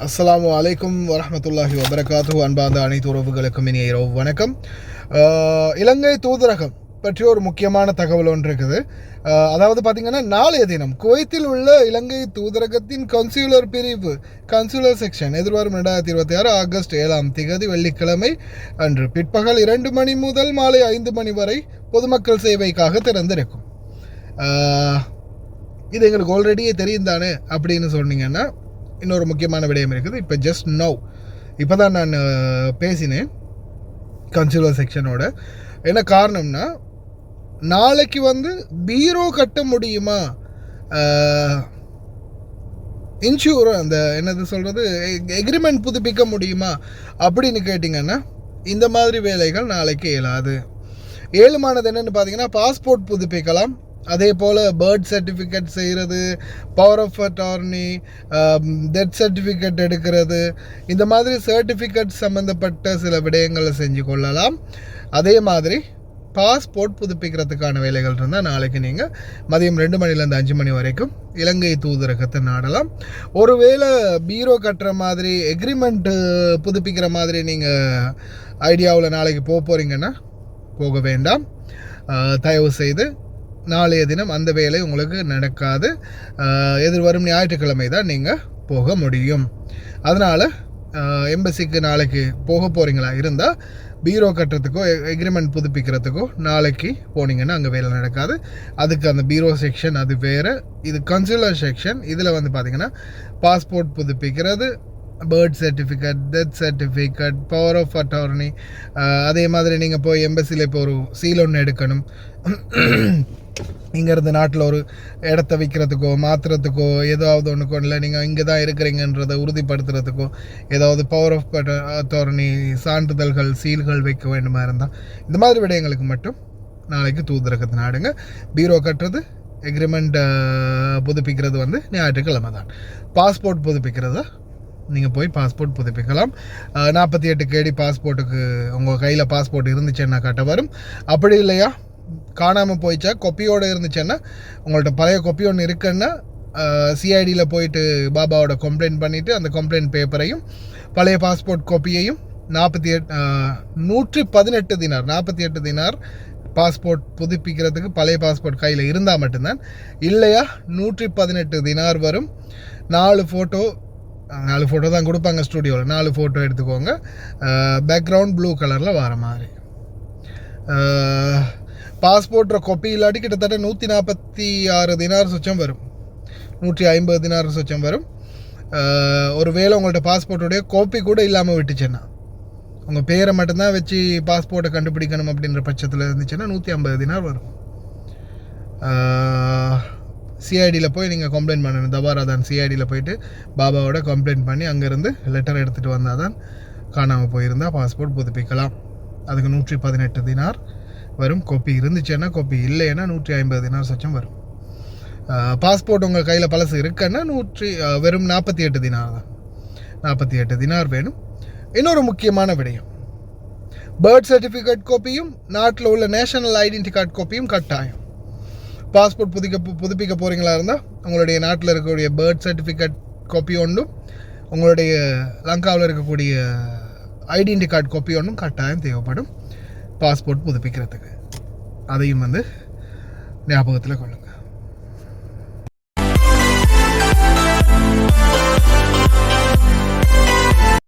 அஸ்ஸலாமு அலைக்கும் வரஹ்மத்துல்லாஹி வபரகாத்துஹு. அன்பார்ந்த அனைத்து உறவுகளுக்கும் இனிய இரவு வணக்கம். இலங்கை தூதரகம் பற்றி ஒரு முக்கியமான தகவல் ஒன்று இருக்குது. அதாவது பார்த்திங்கன்னா, நாளைய தினம் குவைத்தில் உள்ள இலங்கை தூதரகத்தின் கன்சியூலர் பிரிவு கன்சியூலர் செக்ஷன் எதிர்வரும் 2026 ஆகஸ்ட் 7 வெள்ளிக்கிழமை அன்று பிற்பகல் 2 மணி முதல் மாலை 5 மணி வரை பொதுமக்கள் சேவைக்காக திறந்திருக்கும். இது எங்களுக்கு ஆல்ரெடியே தெரியும் தானே அப்படின்னு சொன்னீங்கன்னா, இன்னொரு முக்கியமான விடயம் இருக்குது. இப்போ ஜஸ்ட் நவ் இப்போ தான் நான் பேசினேன் கன்சியூலர் செக்ஷனோட. என்ன காரணம்னா, நாளைக்கு பீரோ கட்ட முடியுமா, இன்சூர் அந்த என்னது சொல்கிறது எக்ரிமெண்ட் புதுப்பிக்க முடியுமா அப்படின்னு கேட்டிங்கன்னா, இந்த மாதிரி வேலைகள் நாளைக்கு இயலாது. ஏழுமானது என்னென்னு பார்த்தீங்கன்னா, பாஸ்போர்ட் புதுப்பிக்கலாம், அதே போல் பர்த் சர்டிஃபிகேட் செய்கிறது, power of attorney, death certificate எடுக்கிறது, இந்த மாதிரி சர்டிஃபிகேட் சம்மந்தப்பட்ட சில விடயங்களை செஞ்சு கொள்ளலாம். அதே மாதிரி பாஸ்போர்ட் புதுப்பிக்கிறதுக்கான வேலைகள் இருந்தால் நாளைக்கு நீங்கள் மதியம் 2 மணிலேருந்து 5 மணி வரைக்கும் இலங்கை தூதரகத்தை நாடலாம். ஒருவேளை பீரோ கட்டுற மாதிரி எக்ரிமெண்ட்டு புதுப்பிக்கிற மாதிரி நீங்கள் ஐடியாவில் நாளைக்கு போகிறீங்கன்னா போக வேண்டாம். தயவு செய்து நாளைய தினம் அந்த வேலை உங்களுக்கு நடக்காது. எதிர்வரும் ஞாயிற்றுக்கிழமை தான் நீங்கள் போக முடியும். அதனால் எம்பசிக்கு நாளைக்கு போக போகிறீங்களா இருந்தால் பீரோ கட்டுறதுக்கோ எக்ரிமெண்ட் புதுப்பிக்கிறதுக்கோ நாளைக்கு போனீங்கன்னா அங்கே வேலை நடக்காது. அதுக்கு அந்த பீரோ செக்ஷன் அது வேறு, இது கன்சுலர் செக்ஷன். இதில் பார்த்திங்கன்னா பாஸ்போர்ட் புதுப்பிக்கிறது, birth certificate, death certificate, power of attorney, அதே மாதிரி நீங்கள் போய் எம்பசியில் இப்போ ஒரு சீல் ஒன்று எடுக்கணும், இங்கேருந்து நாட்டில் ஒரு இடத்த விற்கிறதுக்கோ மாற்றுறதுக்கோ ஏதாவது ஒன்றுக்கோ இல்லை, நீங்கள் இங்கே தான் இருக்கிறீங்கன்றதை உறுதிப்படுத்துறதுக்கோ ஏதாவது பவர் ஆஃப் அட்டார்னி சான்றிதழ்கள் சீல்கள் வைக்க வேண்டுமா இருந்தால் இந்த மாதிரி விடயங்களுக்கு மட்டும் நாளைக்கு தூதரகத்தை நாடுங்க. பீரோ கட்டுறது எக்ரிமெண்ட் புதுப்பிக்கிறது ஞாயிற்றுக்கிழமை தான். பாஸ்போர்ட் புதுப்பிக்கிறதா நீங்கள் போய் பாஸ்போர்ட் புதுப்பிக்கலாம். 48 KD பாஸ்போர்ட்டுக்கு உங்கள் கையில் பாஸ்போர்ட் இருந்துச்சுன்னா கட்ட வரும். அப்படி இல்லையா, காணாமல் போயிச்சா கொப்பியோடு இருந்துச்சுன்னா, உங்கள்கிட்ட பழைய கொப்பி ஒன்று இருக்குன்னா சிஐடியில் போயிட்டு பாபாவோட கம்ப்ளைண்ட் பண்ணிவிட்டு அந்த கம்ப்ளைண்ட் பேப்பரையும் பழைய பாஸ்போர்ட் காப்பியையும் 118 தினார் 48 தினார் பாஸ்போர்ட் புதுப்பிக்கிறதுக்கு பழைய பாஸ்போர்ட் கையில் இருந்தால் மட்டும்தான். இல்லையா 118 தினார் வரும். 4 ஃபோட்டோ தான் கொடுப்பாங்க ஸ்டூடியோவில். 4 ஃபோட்டோ எடுத்துக்கோங்க. பேக்ரவுண்ட் ப்ளூ கலரில் வர மாதிரி. பாஸ்போர்ட்டை கொப்பி இல்லாட்டி கிட்டத்தட்ட 146 தினார் சொச்சம் வரும், 150 தினார் சொச்சம் வரும். ஒரு வேளை உங்கள்கிட்ட பாஸ்போர்ட்டுடைய காப்பி கூட இல்லாமல் விட்டுச்சுன்னா, உங்கள் பேரை மட்டும்தான் வச்சு பாஸ்போர்ட்டை கண்டுபிடிக்கணும் அப்படின்ற பட்சத்தில் இருந்துச்சுன்னா 150 தினார் வரும். சிஐடியில் போய் நீங்கள் கம்ப்ளைண்ட் பண்ணணும். தபாராதான் சிஐடியில் போயிட்டு பாபாவோட கம்ப்ளைண்ட் பண்ணி அங்கேருந்து லெட்டர் எடுத்துகிட்டு வந்தால் தான் காணாமல் போயிருந்தால் பாஸ்போர்ட் புதுப்பிக்கலாம். அதுக்கு 118 தினார் வரும். கொப்பி இருந்துச்சுன்னா, கொப்பி இல்லைன்னா 150 தினார் சொச்சம் வரும். பாஸ்போர்ட் உங்கள் கையில் பழசு இருக்குன்னா வெறும் 48 தினார் தான். 48 தினார் வேணும். இன்னொரு முக்கியமான விடயம், பர்த் சர்டிஃபிகேட் காப்பியும் நாட்டில் உள்ள நேஷனல் ஐடென்டி கார்டு காப்பியும் கட்டாயம். பாஸ்போர்ட் புதுப்பிக்க போகிறீங்களா இருந்தால் உங்களுடைய நாட்டில் இருக்கக்கூடிய பர்த் சர்டிஃபிகேட் காப்பி ஒன்றும் உங்களுடைய லங்காவில் இருக்கக்கூடிய ஐடென்டி கார்டு காப்பி ஒன்றும் கட்டாயம் தேவைப்படும் பாஸ்போர்ட் புதுப்பிக்கிறதுக்கு. அதையும் ஞாபகத்தில் கொள்ளுங்கள்.